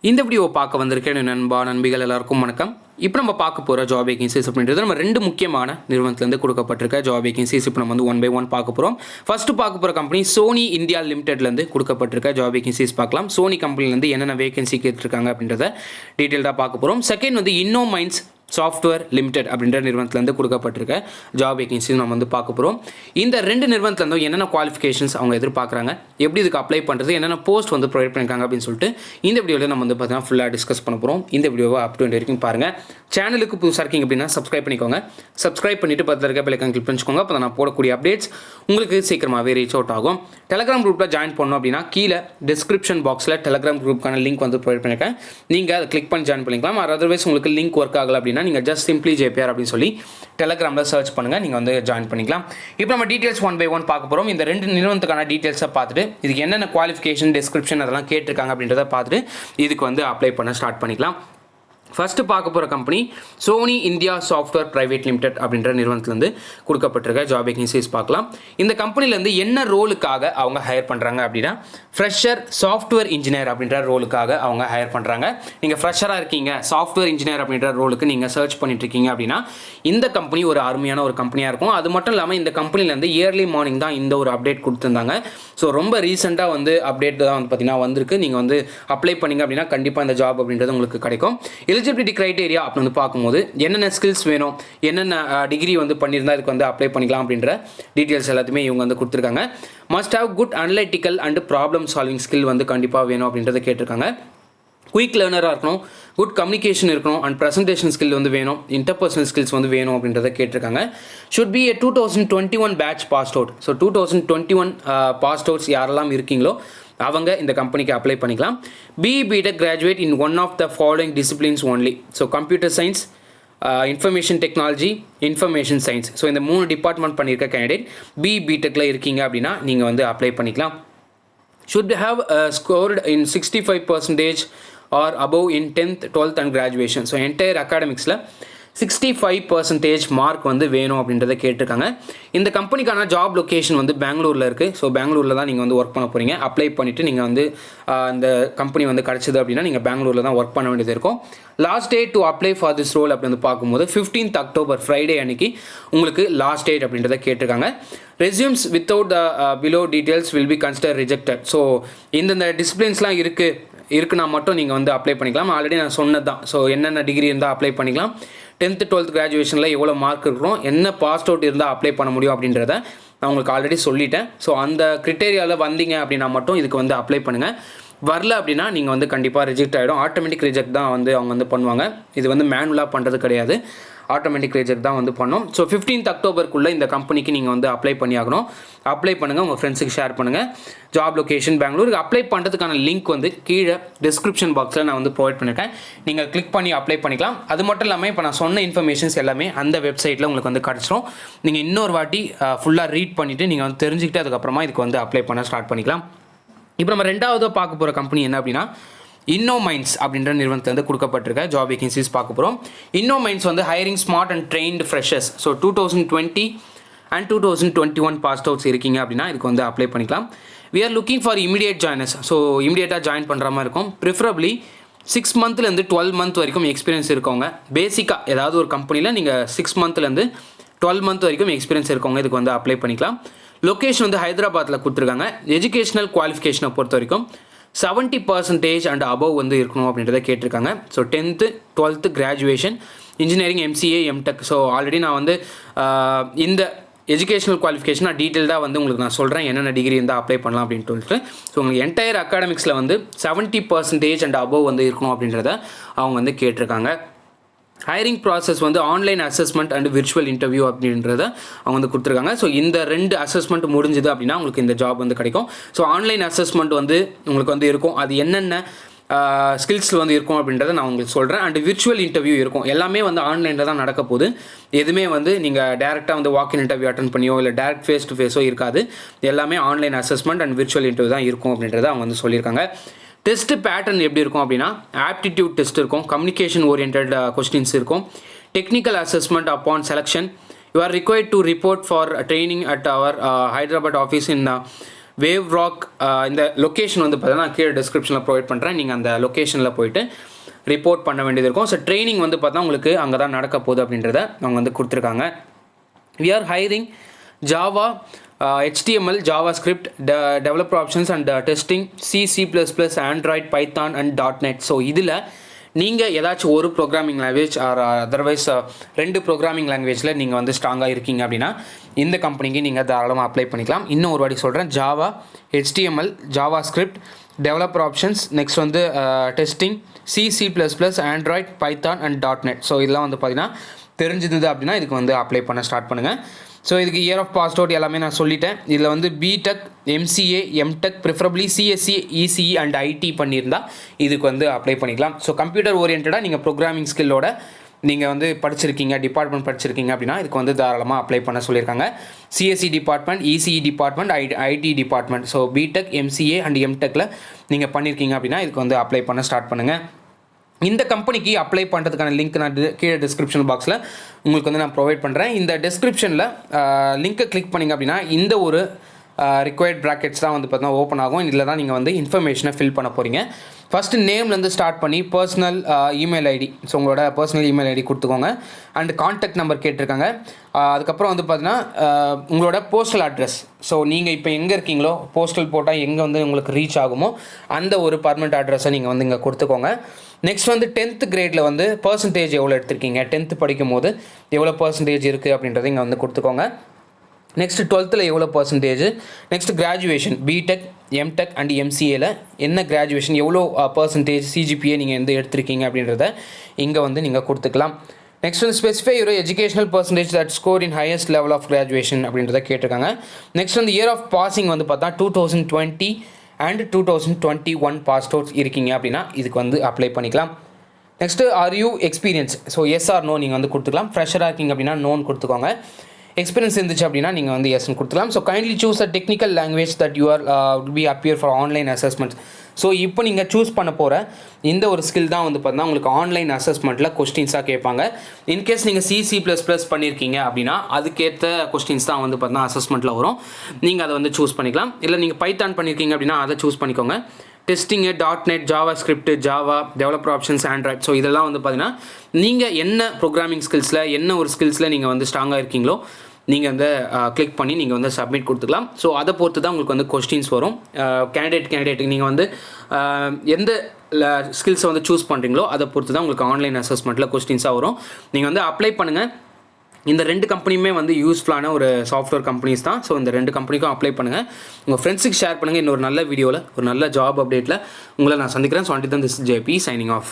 இந்த வீடியோ பார்க்க வந்திருக்கேன் நண்பா நண்பிகள் எல்லாருக்கும் வணக்கம். இப்போ நம்ம பார்க்க போகிற ஜாப் வேகன்சிஸ் அப்படின்றது நம்ம ரெண்டு முக்கியமான நிறுவனத்துலேருந்து கொடுக்கப்பட்டிருக்க ஜாப் வேகன்சிஸ் இப்போ நம்ம வந்து ஒன் பை ஒன் பார்க்க போகிறோம். ஃபஸ்ட்டு பார்க்க போகிற கம்பெனி சோனி இந்தியா லிமிடெட்லேருந்து கொடுக்கப்பட்டிருக்க ஜாப் வேகன்சிஸ் பார்க்கலாம். சோனி கம்பெனிலேருந்து என்னென்ன வேகன்சி கேட்டிருக்காங்க அப்படின்றத டீட்டெயில்டாக பார்க்க போகிறோம். செகண்ட் வந்து இன்னோமைன்ஸ் சாஃப்ட்வேர் லிமிடெட் அப்படின்ற நிறுவனத்துலேருந்து கொடுக்கப்பட்டிருக்க ஜாப் வேகன்சிஸ் நம்ம வந்து பார்க்க போகிறோம். இந்த ரெண்டு நிறுவனத்துலேருந்து என்னென்ன குவாலிஃபிகேஷன்ஸ் அவங்க எதிர்பார்க்குறாங்க, எப்படி இதுக்கு அப்ளை பண்ணுறது, என்னென்ன போஸ்ட் வந்து ப்ரொவைட் பண்ணியிருக்காங்க அப்படின்னு சொல்லிட்டு இந்த வீடியோவில் நம்ம வந்து பார்த்தீங்கன்னா ஃபுல்லாக டிஸ்கஸ் பண்ண போகிறோம். இந்த வீடியோவை அப் டு எண்ட் வரைக்கும் பாருங்கள். சேனலுக்கு புதுசாக இருக்கீங்க அப்படின்னா சப்ஸ்கிரைப் பண்ணிக்கோங்க. சப்ஸ்கிரைப் பண்ணிவிட்டு பக்கத்தில் இருக்க பெல் ஐகான் கிளிக் பண்ணிக்கோங்க. அப்போ நான் போடக்கூடிய அப்டேட்ஸ் உங்களுக்கு சீக்கிரமாகவே ரீச் அவுட் ஆகும். டெலகிராம் குரூப்பில் ஜாயின் பண்ணணும் அப்படின்னா கீழே டிஸ்கிரிப்ஷன் பாக்ஸில் டெலகிராம் குரூப்புக்கான லிங்க் வந்து ப்ரொவைட் பண்ணியிருக்கேன். நீங்கள் அதை கிளிக் பண்ணி ஜாயின் பண்ணிக்கலாம். அதர்வைஸ் உங்களுக்கு லிங்க் ஒர்க் ஆகலை அப்படின்னா நீங்கள் ஜஸ்ட் சிம்பிளி ஜேபிஆர் அப்படின்னு சொல்லி டெலகிராமில் சர்ச் பண்ணுங்கள், நீங்கள் வந்து ஜாயின் பண்ணிக்கலாம். இப்போ நம்ம டீட்டெயில்ஸ் ஒன் பை ஒன் பார்க்க போகிறோம். இந்த ரெண்டு நிறுவனத்துக்கான டீட்டெயில்ஸை பார்த்துட்டு இதுக்கு என்னென்ன குவாலிஃபிகேஷன் டிஸ்கிரிப்ஷன் அதெல்லாம் கேட்டிருக்காங்க அப்படின்றத பார்த்துட்டு இதுக்கு வந்து அப்ளை பண்ண ஸ்டார்ட் பண்ணிக்கலாம். ஃபஸ்ட்டு பார்க்க போகிற company Sony India software private limited அப்படின்ற நிறுவனத்துலேருந்து கொடுக்கப்பட்டிருக்க ஜாப் வேகன்சிஸ் பார்க்கலாம். இந்த கம்பெனிலேருந்து என்ன ரோலுக்காக அவங்க ஹையர் பண்ணுறாங்க அப்படின்னா ஃப்ரெஷர் சாஃப்ட்வேர் இன்ஜினியர் அப்படின்ற ரோலுக்காக அவங்க ஹையர் பண்ணுறாங்க. நீங்கள் ஃப்ரெஷராக இருக்கீங்க, சாஃப்ட்வேர் இன்ஜினியர் அப்படின்ற ரோலுக்கு நீங்கள் சர்ச் பண்ணிட்டு இருக்கீங்க அப்படின்னா இந்த கம்பெனி ஒரு அருமையான ஒரு கம்பெனியாக இருக்கும். அது மட்டும் இல்லாமல் இந்த கம்பெனிலேருந்து இயர்லி மார்னிங் தான் இந்த ஒரு அப்டேட் கொடுத்துருந்தாங்க. ஸோ ரொம்ப ரீசெண்டாக வந்து அப்டேட் தான் வந்து பார்த்தீங்கன்னா வந்திருக்கு. நீங்கள் வந்து அப்ளை பண்ணிங்க அப்படின்னா கண்டிப்பாக இந்த ஜாப் அப்படின்றது உங்களுக்கு கிடைக்கும். எலிஜிபிலிட்டி கிரைட்டேரியா அப்படின்னு வந்து பார்க்கும்போது என்னென்ன ஸ்கில்ஸ் வேணும், என்னென்ன டிகிரி வந்து பண்ணியிருந்தால் இதுக்கு வந்து அப்ளை பண்ணிக்கலாம் அப்படின்ற டீட்டெயில்ஸ் எல்லாத்தையுமே இவங்க வந்து கொடுத்துருக்காங்க. Must have good analytical and problem solving skill வந்து கண்டிப்பாக வேணும் அப்படின்றத கேட்டிருக்காங்க. குயிக் லேர்னராக இருக்கணும், குட் கம்யூனிகேஷன் இருக்கணும் அண்ட் ப்ரெசன்டேஷன் ஸ்கில் வந்து வேணும், இன்டர்பர்சனல் ஸ்கில்ஸ் வந்து வேணும் அப்படின்றத கேட்டிருக்காங்க. Should be 2021 batch passed out. So 2021 passed outs யாரெல்லாம் இருக்கீங்களோ அவங்க இந்த கம்பெனிக்கு அப்ளை பண்ணிக்கலாம். BTech graduate in one of the following disciplines only. So computer science, information technology, information science. So இந்த 3 டிபார்ட்மெண்ட் பண்ணியிருக்க கேண்டிடேட் பிடெக்கில் இருக்கீங்க அப்படின்னா நீங்கள் வந்து அப்ளை பண்ணிக்கலாம். should have scored in 65% or above in 10th 12th and graduation. So entire அகாடமிக்ஸில் 65% mark வந்து வேணும் அப்படின்றத கேட்டிருக்காங்க. இந்த கம்பெனிக்கான ஜாப் லொக்கேஷன் வந்து பெங்களூரில் இருக்குது. ஸோ பெங்களூரில் தான் நீங்கள் வந்து ஒர்க் பண்ண போகிறீங்க. அப்ளை பண்ணிவிட்டு நீங்கள் வந்து இந்த கம்பெனி வந்து கிடச்சிது அப்படின்னா நீங்கள் பெங்களூரில் தான் ஒர்க் பண்ண வேண்டியது இருக்கும். Last date to apply for this role அப்படி வந்து பார்க்கும்போது 15th October ஃப்ரைடே அன்னைக்கு உங்களுக்கு லாஸ்ட் டேட் அப்படின்றத கேட்டிருக்காங்க. Resumes without the below details will be consider rejected. So இந்தந்த டிசிப்ளின்ஸ்லாம் இருக்குன்னா மட்டும் நீங்கள் வந்து அப்ளை பண்ணிக்கலாம். ஆல்ரெடி நான் சொன்னது தான். ஸோ என்னென்ன டிகிரி இருந்தால் அப்ளை பண்ணிக்கலாம், 10th 12th கிராஜுவேஷனில் எவ்வளோ மார்க் இருக்கிறோம், என்ன பாஸ்ட் அவுட் இருந்தால் அப்ளை பண்ண முடியும் அப்படின்றத நான் உங்களுக்கு ஆல்ரெடி சொல்லிட்டேன். ஸோ அந்த கிரிட்டேரியாவில் வந்தீங்க அப்படின்னா மட்டும் இதுக்கு வந்து அப்ளை பண்ணுங்கள். வரல அப்படின்னா நீங்கள் வந்து கண்டிப்பாக ரிஜெக்ட் ஆகிடும். ஆட்டோமேட்டிக் ரிஜெக்ட் தான் வந்து அவங்க வந்து பண்ணுவாங்க. இது வந்து மேனுவலாக பண்ணுறது கிடையாது, ஆட்டோமேட்டிக் ரிஜெக்ட் தான் வந்து பண்ணோம். ஸோ 15th October இந்த கம்பெனிக்கு நீங்கள் வந்து அப்ளை பண்ணியாகணும். அப்ளை பண்ணுங்கள், உங்கள் ஃப்ரெண்ட்ஸுக்கு ஷேர் பண்ணுங்கள். Job location Bangalore. அப்ளை பண்ணுறதுக்கான லிங்க் வந்து கீழே டிஸ்கிரிப்ஷன் பாக்ஸில் நான் வந்து ப்ரொவைட் பண்ணியிருக்கேன். நீங்கள் கிளிக் பண்ணி அப்ளை பண்ணிக்கலாம். அது மட்டும் இல்லாமல் இப்போ நான் சொன்ன இன்ஃபர்மேஷன்ஸ் எல்லாமே அந்த வெப்சைட்டில் உங்களுக்கு வந்து கிடச்சிரும். நீங்கள் இன்னொரு வாட்டி ஃபுல்லாக ரீட் பண்ணிவிட்டு நீங்கள் வந்து தெரிஞ்சுக்கிட்டு அதுக்கப்புறமா இதுக்கு வந்து அப்ளை பண்ண ஸ்டார்ட் பண்ணிக்கலாம். இப்போ நம்ம ரெண்டாவதாக பார்க்க போகிற கம்பெனி என்ன அப்படின்னா இன்னோமைன்ஸ் அப்படின்ற நிறுவனத்துலேருந்து கொடுக்கப்பட்டிருக்க ஜாப் வேகன்சிஸ் பார்க்க போகிறோம். இன்னோமைன்ஸ் வந்து hiring smart and trained freshers. So 2020 and 2021 passed outs இருக்கீங்க அப்படின்னா இதுக்கு வந்து அப்ளை பண்ணிக்கலாம். We are looking for immediate joiners. So இமீடியட்டாக ஜாயின் பண்ணுற மாதிரி இருக்கும். ப்ரிஃபரபிளி 6 monthலேருந்து 12 month வரைக்கும் எக்ஸ்பீரியன்ஸ் இருக்கவங்க. பேசிக்காக ஏதாவது ஒரு கம்பெனியில் நீங்கள் 6 monthலேருந்து 12 month வரைக்கும் எக்ஸ்பீரியன்ஸ் இருக்கவங்க இதுக்கு வந்து அப்ளை பண்ணிக்கலாம். லொக்கேஷன் வந்து ஹைதராபாத்தில் கொடுத்துருக்காங்க. எஜுகேஷனல் குவாலிஃபிகேஷனை பொறுத்த வரைக்கும் 70% அண்ட் அபவ் வந்து இருக்கணும் அப்படின்றத கேட்டிருக்காங்க. So 10th 12th graduation, engineering, MCA, MTech. So already நான் வந்து இந்த எஜுகேஷனல் குவாலிஃபிகேஷன் நான் டீட்டெயில்டாக வந்து உங்களுக்கு நான் சொல்கிறேன் என்னென்ன டிகிரி இருந்தால் அப்ளை பண்ணலாம் அப்படின்னு சொல்லிட்டு. ஸோ உங்களுக்கு என்டையர் அகாடமிக்ஸில் வந்து 70% அண்ட் அபவ் வந்து இருக்கணும் அப்படின்றத அவங்க வந்து கேட்டிருக்காங்க. ஹையரிங் ப்ராசஸ் வந்து online assessment and virtual interview அப்படின்றத அவங்க வந்து கொடுத்துருக்காங்க. ஸோ இந்த 2 அசஸ்மெண்ட் முடிஞ்சுது அப்படின்னா உங்களுக்கு இந்த ஜாப் வந்து கிடைக்கும். ஸோ ஆன்லைன் அசஸ்மெண்ட் வந்து உங்களுக்கு வந்து இருக்கும். அது என்னென்ன ஸ்கில்ஸ் வந்து இருக்கும் அப்படின்றத நான் உங்களுக்கு சொல்கிறேன். அண்ட் விர்ச்சுவல் இன்டர்வியூ இருக்கும். எல்லாமே வந்து ஆன்லைனில் தான் நடக்க போகுது. எதுவுமே வந்து நீங்கள் டேரெக்டாக வந்து வாக்கின் இன்டர்வியூ அட்டன் பண்ணியோ இல்லை டேரக்ட் ஃபேஸ் டு ஃபேஸோ இருக்காது. எல்லாமே online assessment and virtual interview தான் இருக்கும் அப்படின்றத அவங்க வந்து சொல்லியிருக்காங்க. டெஸ்ட் பேட்டர்ன் எப்படி இருக்கும் அப்படின்னா ஆப்டிடியூட் டெஸ்ட் இருக்கும், கம்யூனிகேஷன் ஓரியன்ட் கொஸ்டின்ஸ் இருக்கும், technical assessment upon selection. You are required to report for training at our Hyderabad office in Wave Rock. இந்த லொக்கேஷன் வந்து பார்த்தீங்கன்னா கீழே டிஸ்கிரிப்ஷனில் ப்ரொவைட் பண்ணுறேன். நீங்கள் அந்த லொக்கேஷனில் போயிட்டு ரிப்போர்ட் பண்ண வேண்டியது இருக்கும். ஸோ ட்ரைனிங் வந்து பார்த்தா உங்களுக்கு அங்கே தான் நடக்க போகுது அப்படின்றத அவங்க வந்து கொடுத்துருக்காங்க. we are hiring Java, HTML, JavaScript, developer options and testing, C++, Android, Python and .NET. So இதில் நீங்கள் ஏதாச்சும் ஒரு programming language or otherwise 2 programming லாங்குவேஜில் நீங்கள் வந்து ஸ்ட்ராங்காக இருக்கீங்க அப்படின்னா இந்த கம்பெனிக்கு நீங்கள் தாராளமாக அப்ளை பண்ணிக்கலாம். இன்னும் ஒரு வாட்டி சொல்கிறேன், Java, HTML, JavaScript, developer options, next வந்து testing, C++, Android, Python and .NET. So இதெல்லாம் வந்து பார்த்தீங்கன்னா தெரிஞ்சிருந்தது அப்படின்னா இதுக்கு வந்து அப்ளை பண்ண ஸ்டார்ட் பண்ணுங்கள். ஸோ இதுக்கு இயர் ஆஃப் பாஸ் அவுட் எல்லாமே நான் சொல்லிட்டேன். இதில் வந்து BTech, MCA, MTech, preferably CSE, ECE and IT பண்ணியிருந்தால் இதுக்கு வந்து அப்ளை பண்ணிக்கலாம். ஸோ கம்ப்யூட்டர் ஓரியன்டாக நீங்கள் ப்ரோக்ராமிங் ஸ்கில்லோட நீங்கள் வந்து படிச்சிருக்கீங்க, டிபார்ட்மெண்ட் படிச்சிருக்கீங்க அப்படின்னா இதுக்கு வந்து தாராளமாக அப்ளை பண்ண சொல்லியிருக்காங்க. CSE department, ECE department, IT department. So BTech, MCA and MTechல நீங்கள் பண்ணியிருக்கீங்க அப்படின்னா இதுக்கு வந்து அப்ளை பண்ண ஸ்டார்ட் பண்ணுங்கள். இந்த கம்பெனிக்கு அப்ளை பண்ணுறதுக்கான லிங்க் நான் கீழே டிஸ்கிரிப்ஷன் பாக்ஸில் உங்களுக்கு வந்து நான் ப்ரொவைட் பண்ணுறேன். இந்த டிஸ்கிரிப்ஷனில் லிங்க்கை கிளிக் பண்ணிங்க அப்படின்னா இந்த ஒரு ரிக்வயர்ட் ப்ராக்கெட்ஸ் தான் வந்து பார்த்தீங்கன்னா ஓப்பன் ஆகும். இதில் தான் நீங்கள் வந்து இன்ஃபர்மேஷனை ஃபில் பண்ண போகிறீங்க. ஃபஸ்ட்டு நேம்லேருந்து ஸ்டார்ட் பண்ணி பர்சனல் இமெயில் ஐடி, ஸோ உங்களோட பர்சனல் இமெயில் ஐடி கொடுத்துக்கோங்க. அண்ட் கான்டாக்ட் நம்பர் கேட்டிருக்காங்க. அதுக்கப்புறம் வந்து பார்த்தீங்கன்னா உங்களோட போஸ்டல் அட்ரஸ். ஸோ நீங்கள் இப்போ எங்கே இருக்கீங்களோ போஸ்டல் போட்டால் எங்கே வந்து உங்களுக்கு ரீச் ஆகுமோ அந்த ஒரு பர்மனெண்ட் அட்ரஸை நீங்கள் வந்து இங்கே கொடுத்துக்கோங்க. நெக்ஸ்ட் வந்து 10th கிரேடில் வந்து பர்சன்டேஜ் எவ்வளோ எடுத்திருக்கீங்க, 10th படிக்கும் போது எவ்வளோ பர்சன்டேஜ் இருக்குது அப்படின்றத இங்கே வந்து கொடுத்துக்கோங்க. நெக்ஸ்ட் 12th எவ்வளோ percentage. Next graduation, BTech, MTech and MCAல என்ன கிராஜுவேஷன், எவ்வளோ பர்சன்டேஜ் CGPA நீங்கள் வந்து எடுத்திருக்கீங்க அப்படின்றத இங்கே வந்து நீங்கள் கொடுத்துக்கலாம். நெக்ஸ்ட் வந்து ஸ்பெசிஃபை ஒரு educational percentage that score in highest level of graduation அப்படின்றத கேட்டிருக்காங்க. நெக்ஸ்ட் வந்து இயர் ஆஃப் பாசிங் வந்து பார்த்தா 2020 அண்ட் 2021 பாஸ் அவுட் இருக்கீங்க அப்படின்னா இதுக்கு வந்து அப்ளை பண்ணிக்கலாம். Next are you experience, so yes or no நீங்கள் வந்து கொடுத்துக்கலாம். ஃப்ரெஷராக இருக்கீங்க அப்படின்னா நோன்னு கொடுத்துக்கோங்க. எக்ஸ்பீரியன்ஸ் இருந்துச்சு அப்படின்னா நீங்கள் வந்து எஸ்ன்னு கொடுத்துக்கலாம். So kindly choose a technical language that you are be appear for online assessments. So இப்போ நீங்கள் சூஸ் பண்ண போகிற இந்த ஒரு ஸ்கில் தான் வந்து பார்த்தீங்கன்னா உங்களுக்கு ஆன்லைன் அசஸ்மெண்ட்டில் கொஸ்டின்ஸாக கேட்பாங்க. இன்கேஸ் நீங்கள் C++ பண்ணியிருக்கீங்க அப்படின்னா அதுக்கேற்ற கொஸ்டின்ஸ் தான் வந்து பார்த்தீங்கன்னா அசஸ்மெண்ட்டில் வரும். நீங்கள் அதை வந்து சூஸ் பண்ணிக்கலாம். இல்லை நீங்கள் பைத்தான் பண்ணியிருக்கீங்க அப்படின்னா அதை சூஸ் பண்ணிக்கோங்க. Testing, .NET, JavaScript, Java, developer options, Android. So இதெல்லாம் வந்து பார்த்தீங்கன்னா நீங்கள் என்ன ப்ரோக்ராமிங் ஸ்கில்ஸில் என்ன ஒரு ஸ்கில்ஸில் நீங்கள் வந்து ஸ்ட்ராங்காக இருக்கீங்களோ நீங்கள் வந்து கிளிக் பண்ணி நீங்கள் வந்து சப்மிட் கொடுத்துக்கலாம். ஸோ அதை பொறுத்து தான் உங்களுக்கு வந்து கொஸ்டின்ஸ் வரும். கேண்டிடேட்டுக்கு நீங்கள் வந்து எந்த ஸ்கில்ஸை வந்து சூஸ் பண்ணுறீங்களோ அதை பொறுத்து தான் உங்களுக்கு ஆன்லைன் அசஸ்மெண்ட்டில் கொஸ்டின்ஸாக வரும். நீங்கள் வந்து அப்ளை பண்ணுங்கள். இந்த 2 கம்பெனியுமே வந்து யூஸ்ஃபுல்லான ஒரு சாஃப்ட்வேர் கம்பெனிஸ் தான். ஸோ இந்த 2 கம்பெனிக்கும் அப்ளை பண்ணுங்கள். உங்கள் ஃப்ரெண்ட்ஸுக்கு ஷேர் பண்ணுங்கள். இன்னொரு நல்ல வீடியோவில் ஒரு நல்ல ஜாப் அப்டேட்டில் உங்களை நான் சந்திக்கிறேன். So until then this JP signing off.